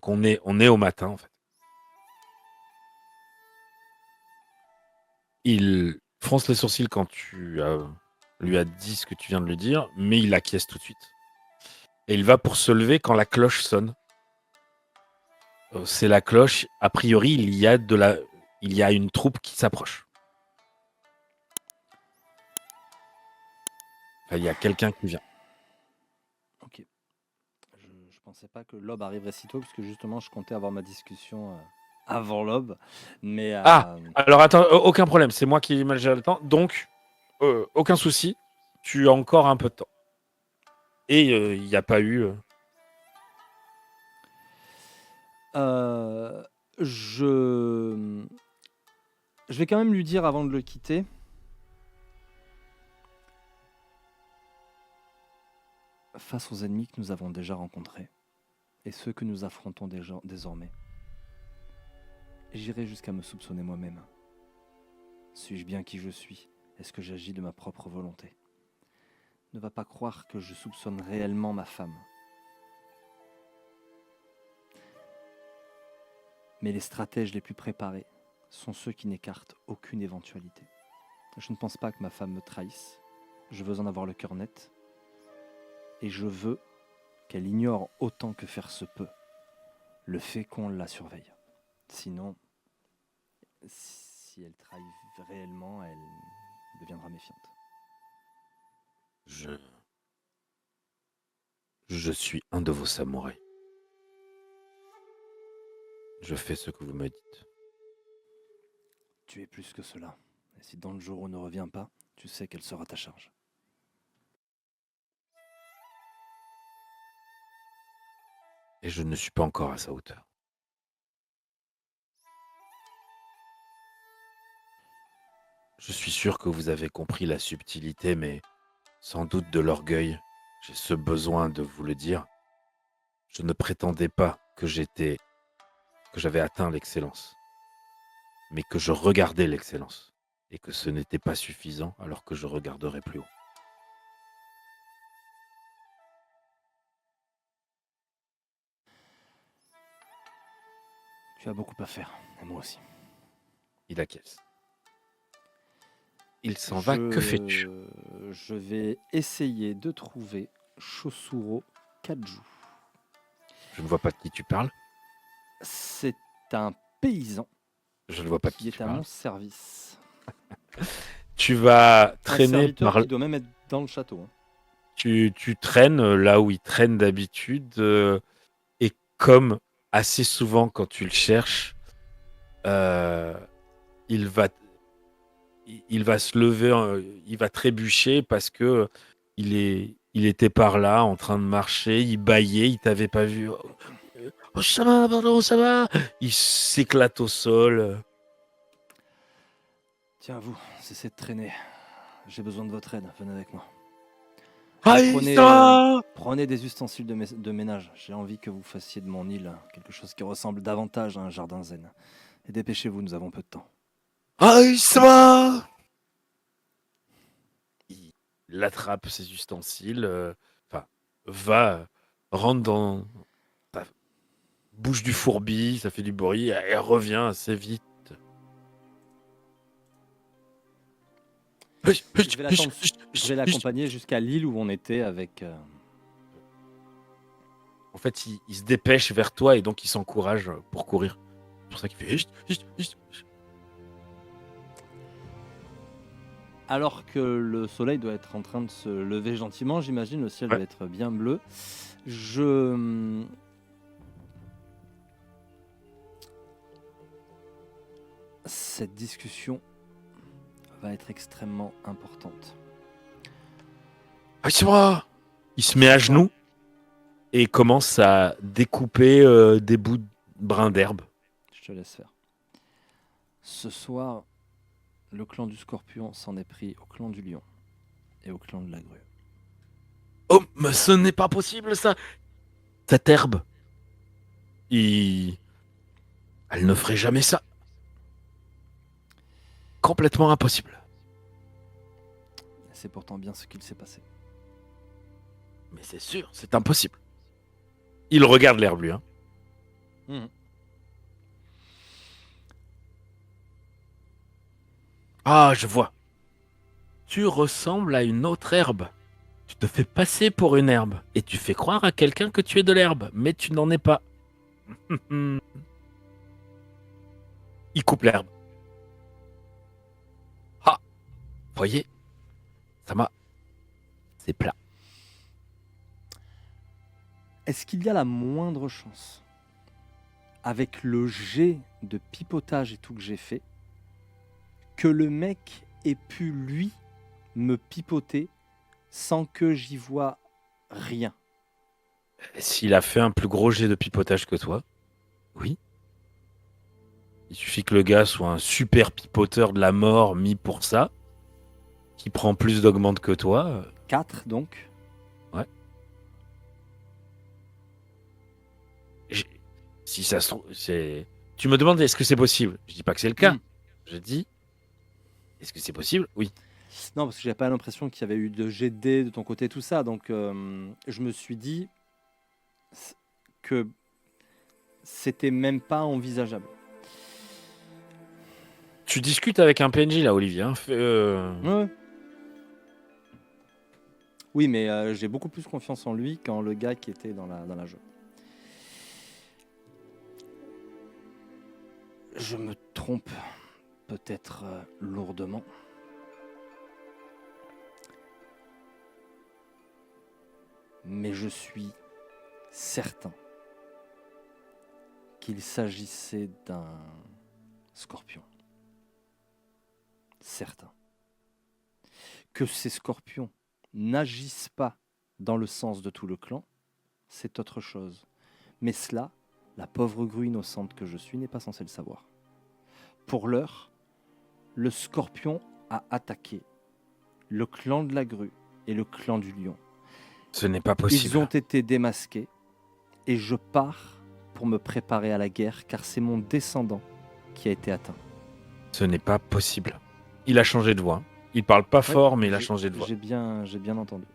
Donc on est au matin en fait. Il fronce les sourcils quand tu lui as dit ce que tu viens de lui dire, mais il acquiesce tout de suite. Et il va pour se lever quand la cloche sonne. C'est la cloche. A priori, il y a une troupe qui s'approche. Enfin, il y a quelqu'un qui vient. Ok. Je pensais pas que l'aube arriverait si tôt, puisque justement, je comptais avoir ma discussion avant l'aube. Mais Ah, alors attends, aucun problème. C'est moi qui ai mal géré le temps. Donc, aucun souci. Tu as encore un peu de temps. Et il n'y a pas eu. euh, je... je vais quand même lui dire avant de le quitter. Face aux ennemis que nous avons déjà rencontrés, et ceux que nous affrontons désormais, j'irai jusqu'à me soupçonner moi-même. Suis-je bien qui je suis? Est-ce que j'agis de ma propre volonté? Ne va pas croire que je soupçonne réellement ma femme. Mais les stratèges les plus préparés sont ceux qui n'écartent aucune éventualité. Je ne pense pas que ma femme me trahisse. Je veux en avoir le cœur net. Et je veux qu'elle ignore autant que faire se peut le fait qu'on la surveille. Sinon, si elle trahit réellement, elle deviendra méfiante. Je suis un de vos samouraïs. Je fais ce que vous me dites. Tu es plus que cela. Et si Danjuro ne revient pas, tu sais quelle sera ta charge. Et je ne suis pas encore à sa hauteur. Je suis sûr que vous avez compris la subtilité, mais sans doute de l'orgueil, j'ai ce besoin de vous le dire. Je ne prétendais pas que j'avais atteint l'excellence, mais que je regardais l'excellence, et que ce n'était pas suffisant alors que je regarderais plus haut. Tu as beaucoup à faire, et moi aussi. Il acquiesce. Il s'en va, que fais-tu? Je vais essayer de trouver Chosuro Kaju. Je ne vois pas de qui tu parles, C'est un paysan je ne vois pas de qui qui tu est à mon parles. service. Tu vas Un traîner serviteur par... qui doit même être dans le château. Hein. Tu traînes là où il traîne d'habitude, et comme assez souvent quand tu le cherches, euh, il va il va se lever, il va trébucher parce que il était par là en train de marcher, il bâillait, il t'avait pas vu. Oh, ça va, pardon, ça va. Il s'éclate au sol. Tiens, vous, cessez de traîner. J'ai besoin de votre aide. Venez avec moi. Et Aïe, ça va. prenez des ustensiles de ménage. J'ai envie que vous fassiez de mon île quelque chose qui ressemble davantage à un jardin zen. Et dépêchez-vous, nous avons peu de temps. Aïe, ça va. Il attrape ses ustensiles, enfin, va, rentre dans, enfin, bouge du fourbi, ça fait du bruit, et revient assez vite. Je vais l'accompagner jusqu'à l'île où on était avec. En fait, il se dépêche vers toi et donc il s'encourage pour courir. C'est pour ça qu'il fait. Alors que le soleil doit être en train de se lever gentiment, j'imagine, le ciel Ouais. doit être bien bleu. Je. Cette discussion va être extrêmement importante. Ah, c'est moi. Il se met Ce à soir, genoux et commence à découper des bouts de brins d'herbe. je te laisse faire. Ce soir, le clan du Scorpion s'en est pris au clan du Lion et au clan de la Grue. Oh, mais ce n'est pas possible ça. Cette herbe, il... elle ne ferait jamais ça. Complètement impossible. C'est pourtant bien ce qu'il s'est passé. Mais c'est sûr, c'est impossible. Il regarde l'herbe lui, hein. Mhm. Ah, je vois. Tu ressembles à une autre herbe. Tu te fais passer pour une herbe et tu fais croire à quelqu'un que tu es de l'herbe, mais tu n'en es pas. Il coupe l'herbe. Ah, voyez, ça m'a. C'est plat. Est-ce qu'il y a la moindre chance, avec le jet de pipotage et tout que j'ai fait, que le mec ait pu, lui, me pipoter sans que j'y vois rien? S'il a fait un plus gros jet de pipotage que toi, oui. Il suffit que le gars soit un super pipoteur de la mort mis pour ça, qui prend plus d'augmente que toi. 4 donc. Ouais. J'ai- Si ça se trouve, c'est. Tu me demandes est-ce que c'est possible? Je dis pas que c'est le cas. Hmm. Je dis est-ce que c'est possible? Oui. Non, parce que j'avais pas l'impression qu'il y avait eu de jet de dés de ton côté, tout ça. Donc, je me suis dit que c'était même pas envisageable. Tu discutes avec un PNJ là, Olivier. Hein. Ouais. Oui, mais j'ai beaucoup plus confiance en lui qu'en le gars qui était dans la jeu. Je me trompe peut-être lourdement. Mais je suis certain qu'il s'agissait d'un scorpion. Certain. Que ces scorpions n'agissent pas dans le sens de tout le clan, c'est autre chose. Mais cela, la pauvre grue innocente que je suis n'est pas censée le savoir. Pour l'heure, le scorpion a attaqué le clan de la grue et le clan du lion. Ce n'est pas possible. Ils ont été démasqués et je pars pour me préparer à la guerre car c'est mon descendant qui a été atteint. Ce n'est pas possible. Il a changé de voix. Il parle pas fort, mais il a changé de voix. J'ai bien entendu.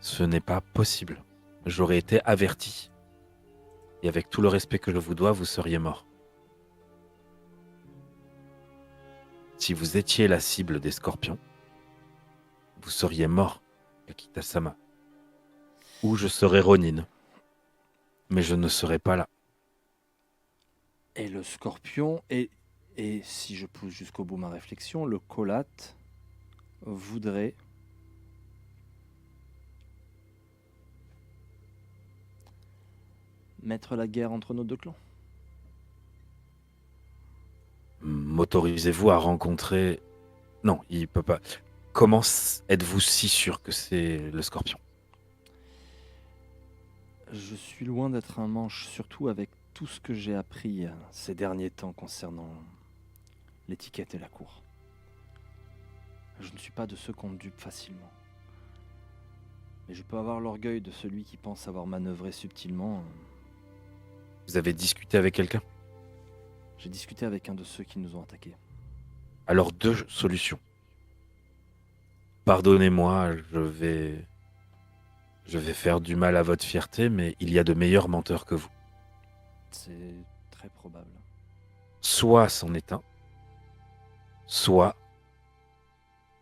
Ce n'est pas possible. J'aurais été averti. Et avec tout le respect que je vous dois, vous seriez mort. Si vous étiez la cible des scorpions, vous seriez mort, Kakita-sama. Ou je serais Ronin. Mais je ne serais pas là. Et le scorpion, et si je pousse jusqu'au bout ma réflexion, le Kolat voudrait mettre la guerre entre nos deux clans. M'autorisez-vous à rencontrer... Non, il peut pas. Comment êtes-vous si sûr que c'est le scorpion? Je suis loin d'être un manche, surtout avec tout ce que j'ai appris ces derniers temps concernant l'étiquette et la cour. Je ne suis pas de ceux qu'on dupe facilement. Mais je peux avoir l'orgueil de celui qui pense avoir manœuvré subtilement. Vous avez discuté avec quelqu'un? J'ai discuté avec un de ceux qui nous ont attaqués. Alors deux solutions. Pardonnez-moi, je vais faire du mal à votre fierté, mais il y a de meilleurs menteurs que vous. C'est très probable. Soit c'en est un, soit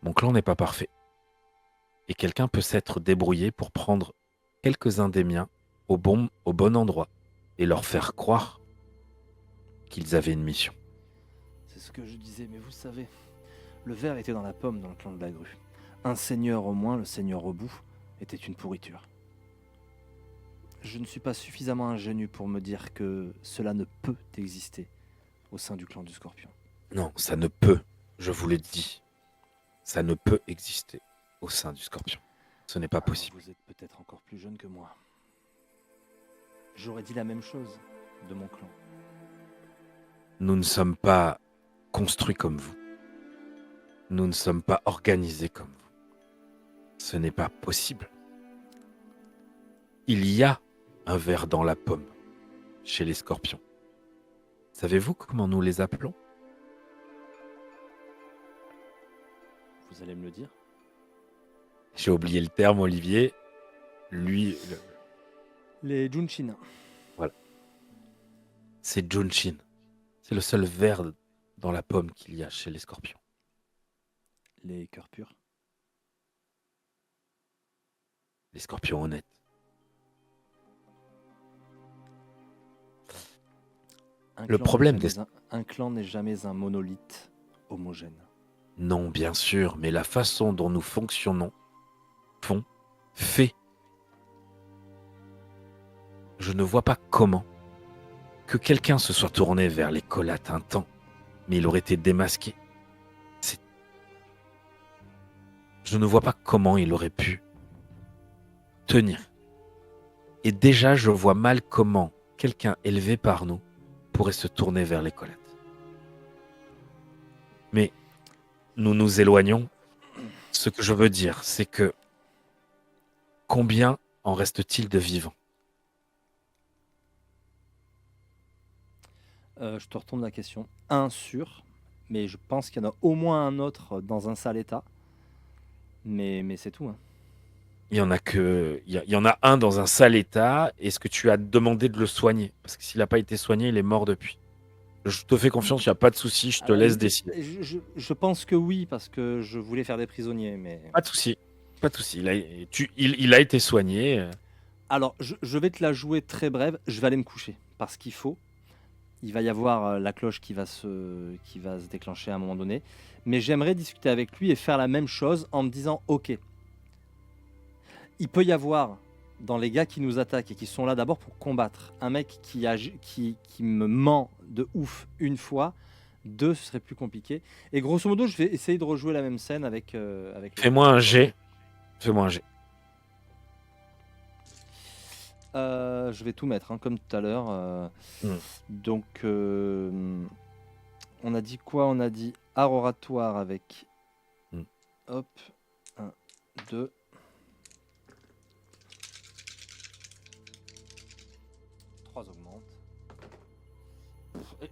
mon clan n'est pas parfait. Et quelqu'un peut s'être débrouillé pour prendre quelques-uns des miens au bon endroit et leur faire croire qu'ils avaient une mission. C'est ce que je disais, mais vous savez, le ver était dans la pomme dans le clan de la grue. Un seigneur au moins, le seigneur Obou, était une pourriture. Je ne suis pas suffisamment ingénu pour me dire que cela ne peut exister au sein du clan du Scorpion. Non, ça ne peut, je vous le dis, ça ne peut exister au sein du Scorpion. Ce n'est pas possible. Vous êtes peut-être encore plus jeune que moi. J'aurais dit la même chose de mon clan. Nous ne sommes pas construits comme vous. Nous ne sommes pas organisés comme vous. Ce n'est pas possible. Il y a un ver dans la pomme chez les scorpions. Savez-vous comment nous les appelons? Vous allez me le dire? J'ai oublié le terme, Olivier. Lui... Les Junchin. Voilà. c'est Junshin. C'est le seul verre dans la pomme qu'il y a chez les scorpions. Les cœurs purs. Les scorpions honnêtes. Le problème des... Un clan n'est jamais un monolithe homogène. Non, bien sûr, mais la façon dont nous fonctionnons fait. Je ne vois pas comment que quelqu'un se soit tourné vers les collates un temps, mais il aurait été démasqué. Je ne vois pas comment il aurait pu tenir. Et déjà, je vois mal comment quelqu'un élevé par nous pourrait se tourner vers les collates. Mais nous nous éloignons. Ce que je veux dire, c'est que combien en reste-t-il de vivants? Je te retourne la question. Un sûr, mais je pense qu'il y en a au moins un autre dans un sale état. Mais c'est tout. Hein. Il y en a un dans un sale état. Est-ce que tu as demandé de le soigner? Parce que s'il n'a pas été soigné, il est mort depuis. Je te fais confiance, il n'y a pas de souci, je te laisse décider. Je pense que oui, parce que je voulais faire des prisonniers. Mais... Pas de souci. Pas de souci. Il a été soigné. Alors, je vais te la jouer très brève. Je vais aller me coucher. Parce qu'il faut. Il va y avoir la cloche qui va se déclencher à un moment donné. Mais j'aimerais discuter avec lui et faire la même chose en me disant, ok, il peut y avoir dans les gars qui nous attaquent et qui sont là d'abord pour combattre, un mec qui me ment de ouf une fois, deux, ce serait plus compliqué. Et grosso modo, je vais essayer de rejouer la même scène avec... Fais-moi un jet. Fais-moi un jet. Je vais tout mettre, hein, comme tout à l'heure. Donc, on a dit quoi? On a dit art oratoire avec... Hop, 1, 2... 3 augmente.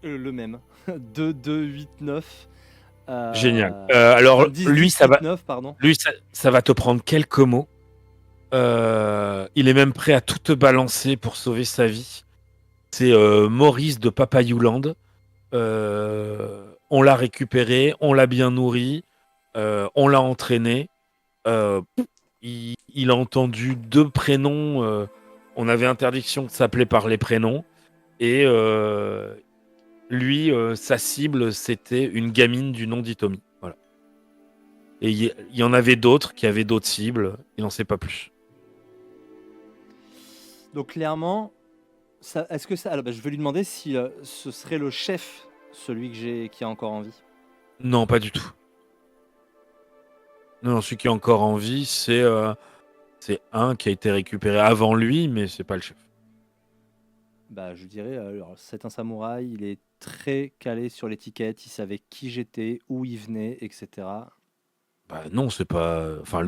Le même. 2, 2, 8, 9. Génial. Alors, 10, lui, 10, ça 8, va, 9, pardon. lui ça va te prendre quelques mots. Il est même prêt à tout te balancer pour sauver sa vie. C'est Maurice de Papayouland. On l'a récupéré, on l'a bien nourri, on l'a entraîné. Il a entendu 2 prénoms. On avait interdiction de s'appeler par les prénoms. Et lui, sa cible, c'était une gamine du nom d'Itomi. Voilà. Et il y en avait d'autres qui avaient d'autres cibles. Il n'en sait pas plus. Donc clairement, est-ce que ça... Alors, je vais lui demander si ce serait le chef, celui qui est encore en vie. Non, pas du tout. Non, celui qui est encore en vie, c'est un qui a été récupéré avant lui, mais c'est pas le chef. Bah, je dirais, alors, c'est un samouraï, il est très calé sur l'étiquette, il savait qui j'étais, où il venait, etc. Bah non, c'est pas. Enfin,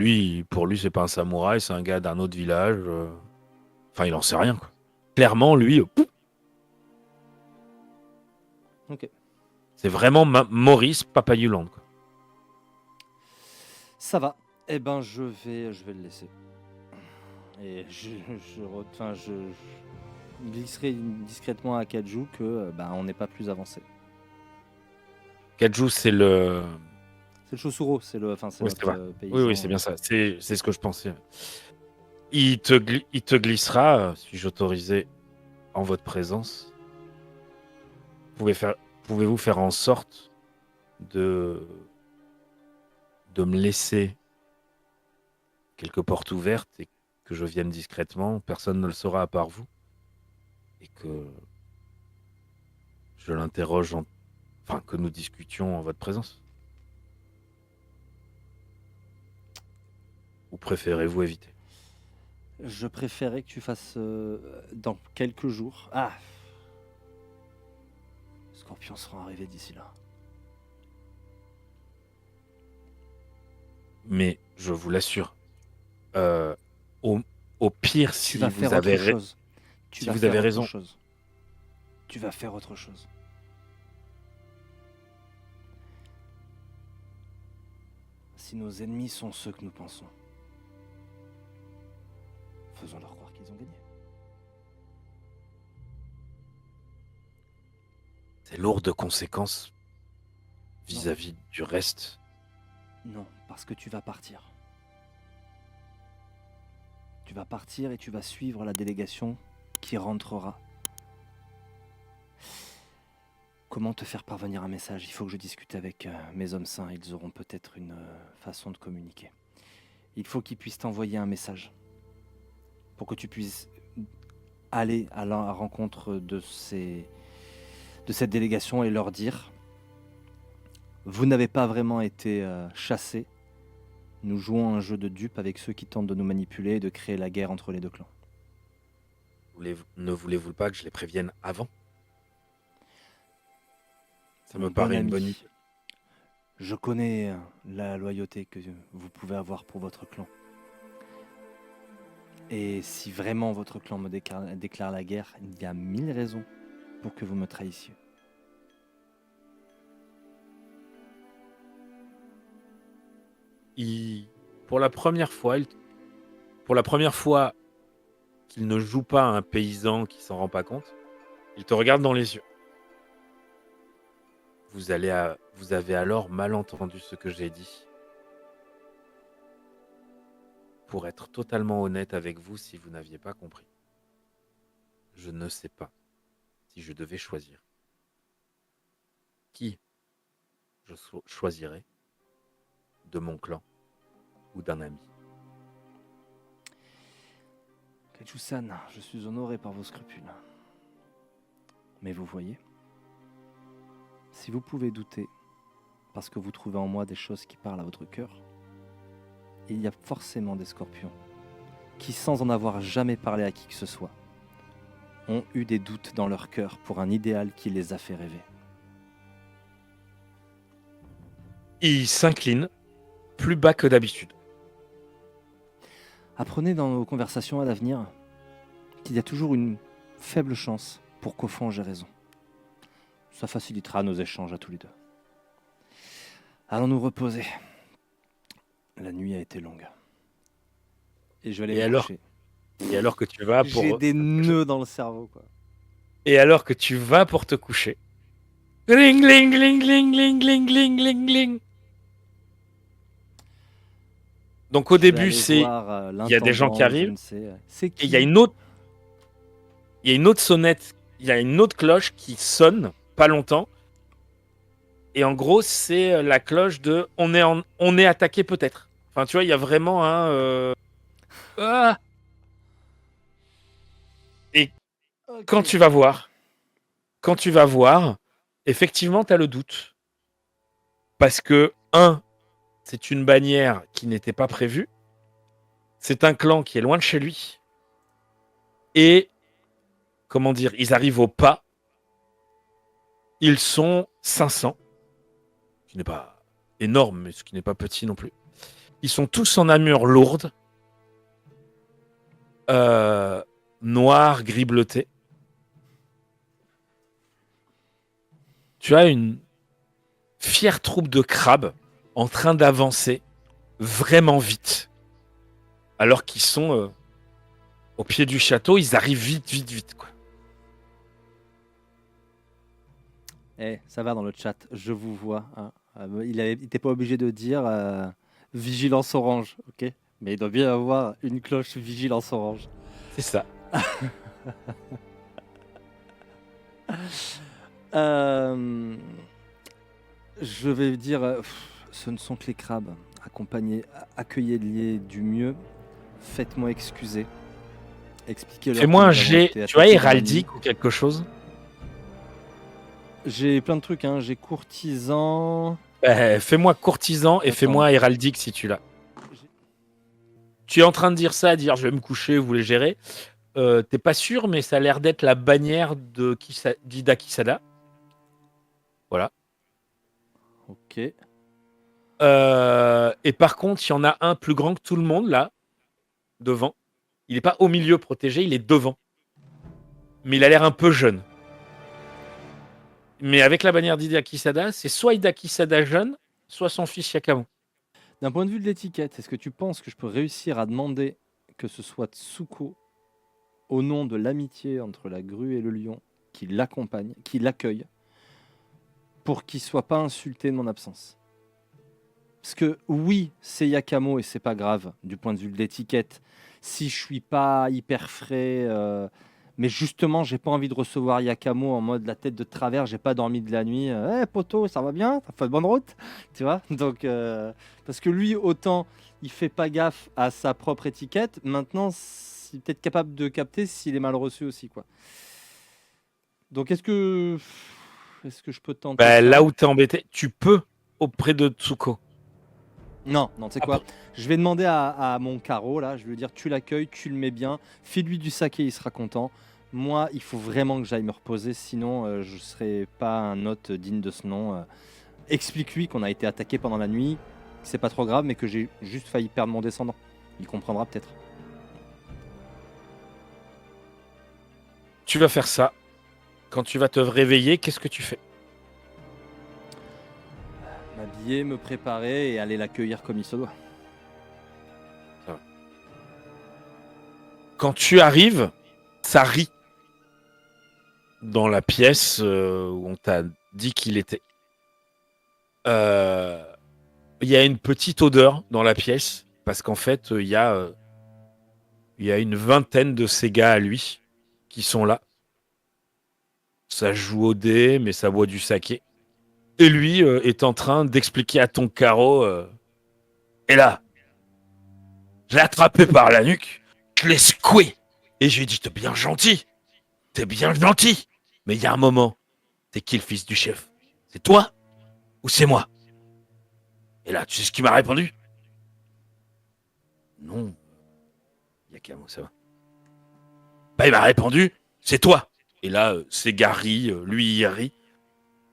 pour lui, c'est pas un samouraï, c'est un gars d'un autre village. Enfin, il en sait rien, quoi. Clairement, lui, Ok. c'est vraiment Maurice Papayouland, quoi. Ça va. Eh ben, je vais le laisser. Et je glisserai discrètement à Kaju que on n'est pas plus avancé. Kaju, c'est le. C'est le Chosuro, c'est notre paysan. Oui, c'est bien ça. C'est ce que je pensais. Il te glissera, si j'autorisais en votre présence. Pouvez-vous faire en sorte de me laisser quelques portes ouvertes et que je vienne discrètement, personne ne le saura à part vous, et que je l'interroge, enfin que nous discutions en votre présence. Ou préférez-vous éviter? Je préférais que tu fasses dans quelques jours. Ah, Scorpions seront arrivés d'ici là. Mais je vous l'assure, au pire, si vous avez raison. Tu vas faire autre chose. Tu vas faire autre chose. Si nos ennemis sont ceux que nous pensons, faisons leur croire qu'ils ont gagné. c'est lourd de conséquences Non, vis-à-vis du reste. non, parce que tu vas partir. Tu vas partir et tu vas suivre la délégation qui rentrera. Comment te faire parvenir un message? Il faut que je discute avec mes hommes saints. Ils auront peut-être une façon de communiquer. Il faut qu'ils puissent t'envoyer un message pour que tu puisses aller à la rencontre de cette délégation et leur dire: vous n'avez pas vraiment été chassés. Nous jouons un jeu de dupes avec ceux qui tentent de nous manipuler et de créer la guerre entre les deux clans. Ne voulez-vous pas que je les prévienne avant? Ça Mon me bon paraît une bonne ami, idée. je connais la loyauté que vous pouvez avoir pour votre clan. Et si vraiment votre clan me déclare la guerre, il y a 1000 raisons pour que vous me trahissiez. Pour la première fois, qu'il ne joue pas un paysan qui s'en rend pas compte, il te regarde dans les yeux. Vous avez alors mal entendu ce que j'ai dit. Pour être totalement honnête avec vous, si vous n'aviez pas compris, je ne sais pas si je devais choisir qui je choisirais de mon clan ou d'un ami. Kaiju-san, je suis honoré par vos scrupules. Mais vous voyez, si vous pouvez douter, parce que vous trouvez en moi des choses qui parlent à votre cœur, il y a forcément des scorpions qui, sans en avoir jamais parlé à qui que ce soit, ont eu des doutes dans leur cœur pour un idéal qui les a fait rêver. Il s'incline plus bas que d'habitude. Apprenez dans nos conversations à l'avenir qu'il y a toujours une faible chance pour qu'au fond j'ai raison. Ça facilitera nos échanges à tous les deux. Allons nous reposer. La nuit a été longue. Et je vais aller me coucher. Et alors que tu vas pour... J'ai des nœuds dans le cerveau, quoi. Et alors que tu vas pour te coucher. Gling, gling, gling, gling, gling, gling, gling, gling, gling. Donc au début, il y a des gens qui arrivent. C'est qui? Et il y a une autre sonnette, il y a une autre cloche qui sonne pas longtemps. Et en gros, c'est la cloche de on est attaqué peut-être. Enfin, tu vois, il y a vraiment un Et Okay. quand tu vas voir, effectivement, tu as le doute. Parce que, c'est une bannière qui n'était pas prévue. C'est un clan qui est loin de chez lui. Et, comment dire, ils arrivent au pas. Ils sont 500. Ce qui n'est pas énorme, mais ce qui n'est pas petit non plus. Ils sont tous en armure lourde. Noir, gris bleuté. Tu as une fière troupe de crabes en train d'avancer vraiment vite. Alors qu'ils sont au pied du château, ils arrivent vite, quoi. Ça va dans le chat, je vous vois. Hein. Il n'était pas obligé de dire vigilance orange, ok? Mais il doit bien avoir une cloche vigilance orange. C'est ça. Je vais dire, ce ne sont que les crabes. Accueillez-les du mieux. Faites-moi excuser. Expliquez-leur. Fais-moi un jet. Tu as héraldique ou quelque chose? J'ai plein de trucs. Hein. J'ai courtisan. Fais-moi courtisan et fais-moi héraldique si tu l'as. Tu es en train de dire ça, dire je vais me coucher, vous les gérez. T'es pas sûr, mais ça a l'air d'être la bannière d'Ida Kisada. Voilà. Ok. Et par contre, il y en a un plus grand que tout le monde, là, devant. Il n'est pas au milieu protégé, il est devant. Mais il a l'air un peu jeune. Mais avec la bannière d'Ida Kisada, c'est soit Ida Kisada jeune, soit son fils Yakamon. D'un point de vue de l'étiquette, est-ce que tu penses que je peux réussir à demander que ce soit Tsuko, au nom de l'amitié entre la grue et le lion, qui l'accompagne, qui l'accueille, pour qu'il soit pas insulté de mon absence. Parce que oui, c'est Yakamo et c'est pas grave du point de vue de l'étiquette. Si je suis pas hyper frais, mais justement, j'ai pas envie de recevoir Yakamo en mode la tête de travers. J'ai pas dormi de la nuit. Poto, ça va bien? T'as fait de bonne route? Tu vois? Donc, parce que lui, autant il fait pas gaffe à sa propre étiquette. Maintenant, il est peut-être capable de capter s'il est mal reçu aussi, quoi. Donc, est-ce que je peux tenter Bah, ça? là où t'es embêté, tu peux auprès de Tsuko. Non, non, tu sais quoi? Après- Je vais demander à mon carreau, là, je vais lui dire, tu l'accueilles, tu le mets bien, file-lui du saké, il sera content. Moi, il faut vraiment que j'aille me reposer, sinon je ne serai pas un hôte digne de ce nom. Explique-lui qu'on a été attaqué pendant la nuit, que c'est pas trop grave, mais que j'ai juste failli perdre mon descendant. Il comprendra peut-être. Tu vas faire ça. Quand tu vas te réveiller, qu'est-ce que tu fais? M'habiller, me préparer et aller l'accueillir comme il se doit. Quand tu arrives, ça rit dans la pièce où on t'a dit qu'il était. Il y a une petite odeur dans la pièce parce qu'en fait, il y a une vingtaine de ces gars à lui qui sont là. Ça joue au dé, mais ça boit du saké. Et lui est en train d'expliquer à ton carreau et là, je l'ai attrapé par la nuque, je l'ai secoué. Et je lui ai dit, t'es bien gentil. Mais il y a un moment, t'es qui le fils du chef? C'est toi ou c'est moi? Et là, tu sais ce qu'il m'a répondu? Non, Yakamo, ça va. Bah, il m'a répondu, c'est toi. Et là, c'est Gary, lui, il rit.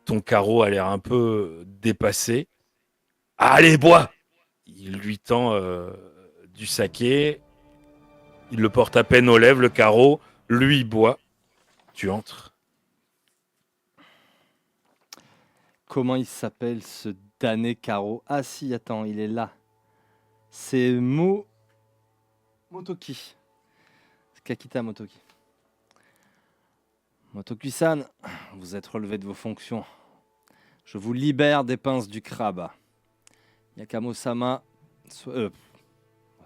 Ton carreau a l'air un peu dépassé. Allez, bois! Il lui tend du saké. Il le porte à peine aux lèvres, le carreau. Lui, il boit. Tu entres. Comment il s'appelle ce damné carreau? Ah si, attends, il est là. C'est Motoki. C'est Kakita Motoki. Motoki-san, vous êtes relevé de vos fonctions. Je vous libère des pinces du crabe. Yakamo-sama, on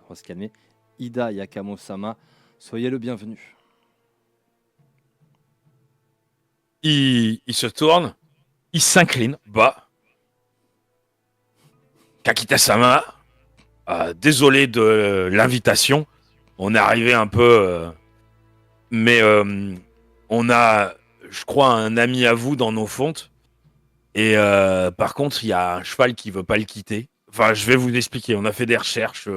va se calmer. Ida Yakamo-sama, soyez le bienvenu. Il se tourne. Il s'incline. Bah. Kakita-sama. Désolé de l'invitation. On est arrivé un peu. Mais on a, je crois, un ami à vous dans nos fontes. Et par contre, il y a un cheval qui veut pas le quitter. Enfin, je vais vous expliquer. On a fait des recherches.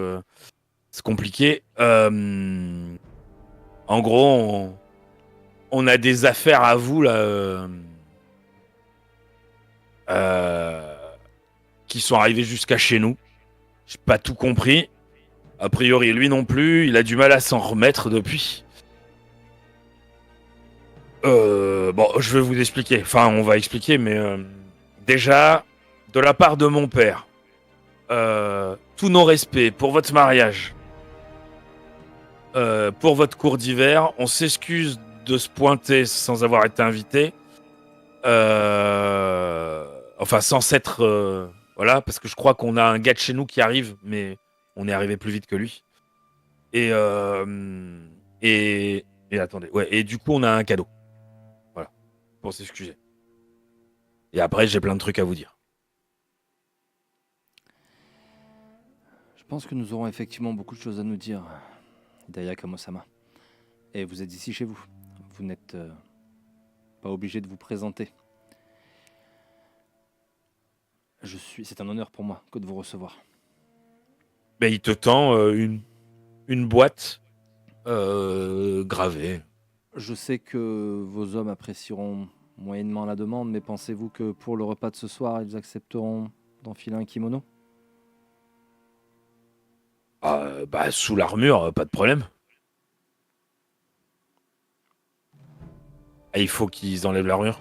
C'est compliqué. En gros, on a des affaires à vous là, qui sont arrivées jusqu'à chez nous. J'ai pas tout compris. A priori, lui non plus. Il a du mal à s'en remettre depuis. Bon, je vais vous expliquer. Enfin, on va expliquer, mais déjà, de la part de mon père, tous nos respects pour votre mariage, pour votre cours d'hiver. On s'excuse de se pointer sans avoir été invité. Enfin, sans s'être... voilà, parce que je crois qu'on a un gars de chez nous qui arrive, mais on est arrivé plus vite que lui. Et, et attendez. Ouais, et du coup, on a un cadeau. Voilà, pour s'excuser. Et après, j'ai plein de trucs à vous dire. Je pense que nous aurons effectivement beaucoup de choses à nous dire, Ida Yakamo-sama. Et vous êtes ici chez vous. Vous n'êtes pas obligé de vous présenter. C'est un honneur pour moi que de vous recevoir. Mais il te tend une boîte gravée. Je sais que vos hommes apprécieront moyennement la demande, mais pensez-vous que pour le repas de ce soir, ils accepteront d'enfiler un kimono? Bah, sous l'armure, pas de problème. Ah, il faut qu'ils enlèvent l'armure.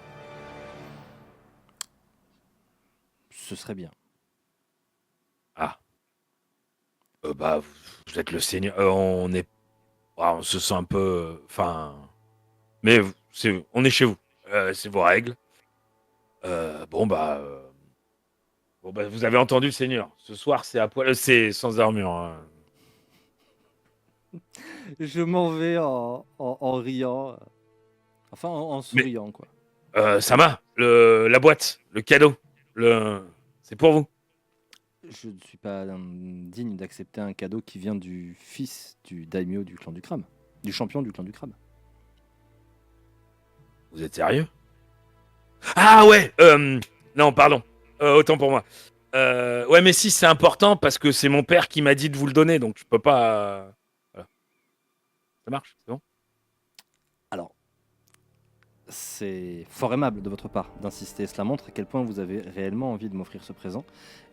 Ce serait bien. Ah. Bah, vous êtes le seigneur. On se sent un peu. Enfin. Mais on est chez vous. C'est vos règles. Bon, bah, vous avez entendu le Seigneur. Ce soir, c'est à poil, c'est sans armure, hein. Je m'en vais en riant, enfin en Mais souriant, quoi. Sama, la boîte, le cadeau, le... c'est pour vous. Je ne suis pas digne d'accepter un cadeau qui vient du fils du daimyo du clan du crabe, du champion du clan du crabe. Vous êtes sérieux? Ah ouais, non, pardon. Autant pour moi. Ouais, mais si, c'est important parce que c'est mon père qui m'a dit de vous le donner, donc je peux pas. Voilà. Ça marche, c'est bon? Alors, c'est fort aimable de votre part d'insister. Cela montre à quel point vous avez réellement envie de m'offrir ce présent,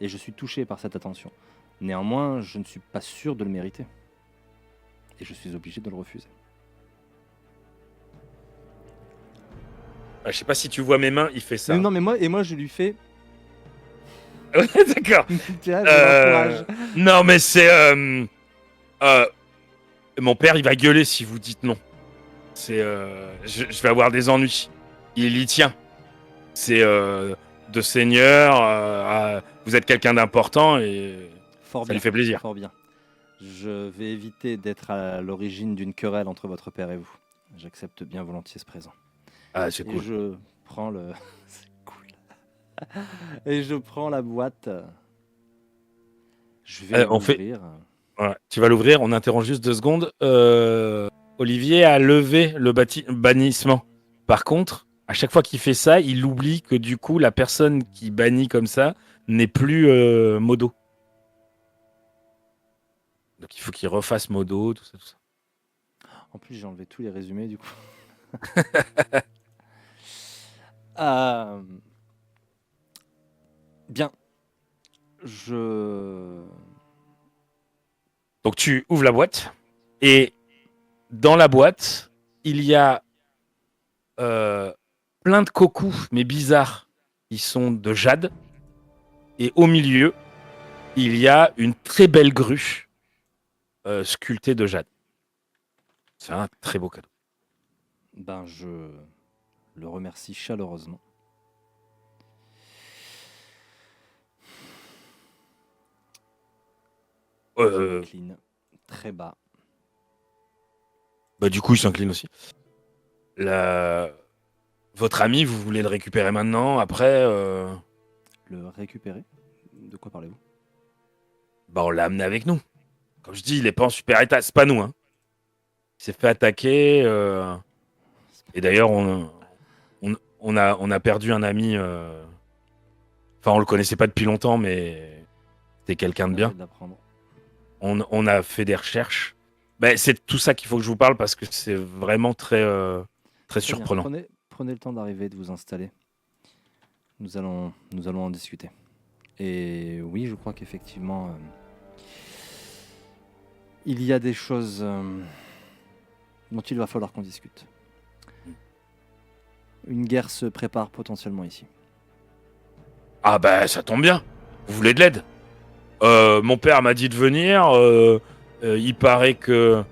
et je suis touché par cette attention. Néanmoins, je ne suis pas sûr de le mériter, et je suis obligé de le refuser. Je sais pas si tu vois mes mains, il fait Mais ça. non, mais moi, je lui fais. Ouais, d'accord. Tu vois, je l'encourage. Non, mais c'est. Euh, Mon père, il va gueuler si vous dites non. C'est. Je vais avoir des ennuis. Il y tient. C'est de seigneur. Vous êtes quelqu'un d'important et Fort ça lui bien, fait plaisir. fort bien. Je vais éviter d'être à l'origine d'une querelle entre votre père et vous. J'accepte bien volontiers ce présent. Ah, c'est Et cool. je prends le. C'est cool. Et je prends la boîte. Je vais On fait. l'ouvrir. Ouais, tu vas l'ouvrir. On interrompt juste 2 secondes. Olivier a levé le bannissement. Par contre, à chaque fois qu'il fait ça, il oublie que du coup, la personne qui bannit comme ça n'est plus modo. Donc il faut qu'il refasse modo, tout ça, tout ça. En plus, j'ai enlevé tous les résumés du coup. Euh, Bien. Je. Donc tu ouvres la boîte et dans la boîte, il y a euh, plein de cocos, mais bizarres, qui sont de jade. Et au milieu, il y a une très belle grue sculptée de jade. C'est un très beau cadeau. Ben, je le remercie chaleureusement. Je Euh, m'incline très bas. Du coup, il s'incline aussi. La... Votre ami, vous voulez le récupérer maintenant, après Le récupérer? De quoi parlez-vous? on l'a amené avec nous. Comme je dis, il est pas en super état. C'est pas nous, hein. Il s'est fait attaquer. Et d'ailleurs, on a perdu un ami. Enfin, on le connaissait pas depuis longtemps, mais c'était quelqu'un de Navré bien. de l'apprendre. On a fait des recherches. C'est tout ça qu'il faut que je vous parle parce que c'est vraiment très, très Très bien. surprenant. Prenez le temps d'arriver, de vous installer. Nous allons en discuter. Et oui, je crois qu'effectivement, il y a des choses dont il va falloir qu'on discute. Une guerre se prépare potentiellement ici. Ah ça tombe bien. Vous voulez de l'aide? Mon père m'a dit de venir. Il paraît que,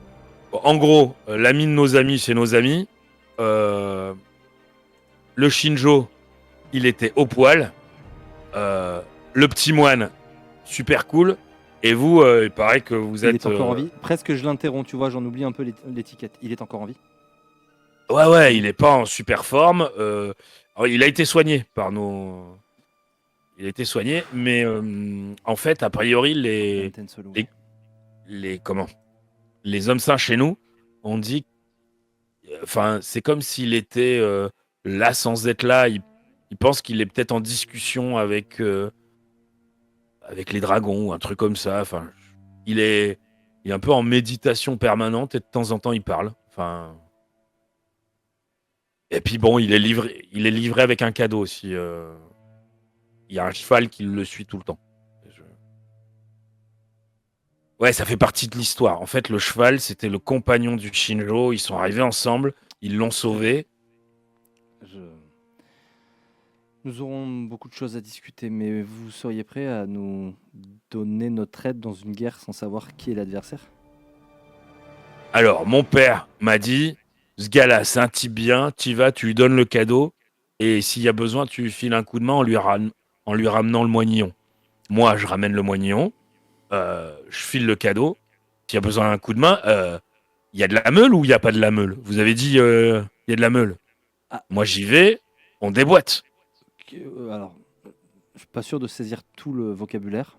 en gros, l'ami de nos amis, c'est nos amis. Le Shinjo, il était au poil. Le petit moine, super cool. Et vous, il paraît que vous Il êtes. est encore en vie. Presque je l'interromps, tu vois, j'en oublie un peu l'étiquette. Il est encore en vie. Ouais, il est pas en super forme. Alors, il a été soigné par nos. Il a été soigné, mais en fait, a priori, Benten Solo. comment les hommes saints chez nous ont dit, enfin, c'est comme s'il était là sans être là. Il pense qu'il est peut-être en discussion avec les dragons ou un truc comme ça. Enfin, il est un peu en méditation permanente et de temps en temps il parle. Enfin, et puis bon, il est livré avec un cadeau aussi. Il y a un cheval qui le suit tout le temps. Ouais, ça fait partie de l'histoire. En fait, le cheval, c'était le compagnon du Shinjo. Ils sont arrivés ensemble, ils l'ont sauvé. Nous aurons beaucoup de choses à discuter, mais vous seriez prêt à nous donner notre aide dans une guerre sans savoir qui est l'adversaire? Alors, mon père m'a dit, ce gars-là, c'est un type bien, tu vas, tu lui donnes le cadeau, Et s'il y a besoin, tu lui files un coup de main en lui ramenant le moignon. Moi, je ramène le moignon, je file le cadeau. S'il y a besoin d'un coup de main, il y a de la meule ou il n'y a pas de la meule? Vous avez dit il y a de la meule. Ah, Moi, j'y vais, on déboîte. alors, je suis pas sûr de saisir tout le vocabulaire,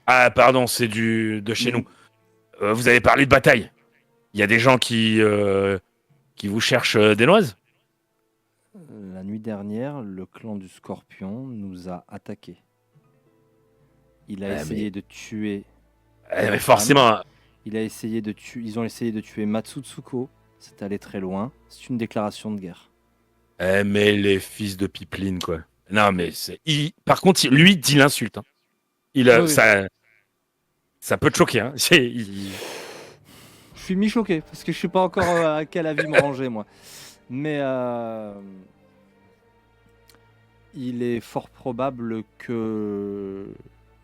Ah, pardon, c'est de chez mais nous. Vous avez parlé de bataille. Il y a des gens qui vous cherchent des noises? la nuit dernière, le clan du Scorpion nous a attaqués. Il a essayé de tuer ma Mais femme. forcément. Ils ont essayé de tuer Matsutsuko. C'est allé très loin. C'est une déclaration de guerre. Mais les fils de pipeline, quoi. Non, mais par contre, lui dit l'insulte. Hein. Oui. Ça peut te choquer. Hein. Je suis mi-choqué parce que je suis pas encore à quel avis me ranger, moi. Mais il est fort probable que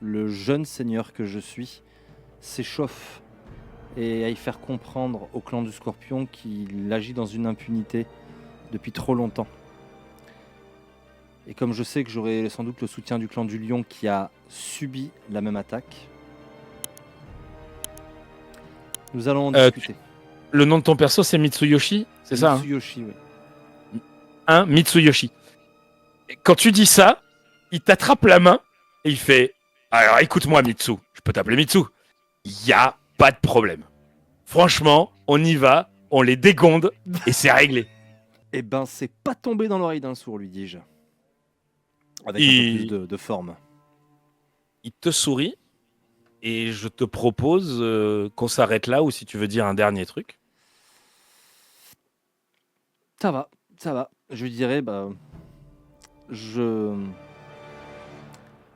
le jeune seigneur que je suis s'échauffe et aille faire comprendre au clan du Scorpion qu'il agit dans une impunité depuis trop longtemps. Et comme je sais que j'aurai sans doute le soutien du clan du Lion qui a subi la même attaque, nous allons en discuter. Le nom de ton perso, c'est Mitsuyoshi? C'est ça? Mitsuyoshi, oui. Hein, Mitsuyoshi. Et quand tu dis ça, il t'attrape la main et il fait alors écoute-moi, Mitsu. Je peux t'appeler Mitsu. Il n'y a pas de problème. Franchement, on y va, on les dégonde et c'est réglé. Eh ben, c'est pas tombé dans l'oreille d'un sourd, lui dis-je. Avec un peu plus de forme. Il te sourit et je te propose qu'on s'arrête là ou si tu veux dire un dernier truc. Ça va. Je lui dirais,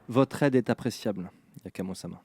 votre aide est appréciable, Yakamo-sama.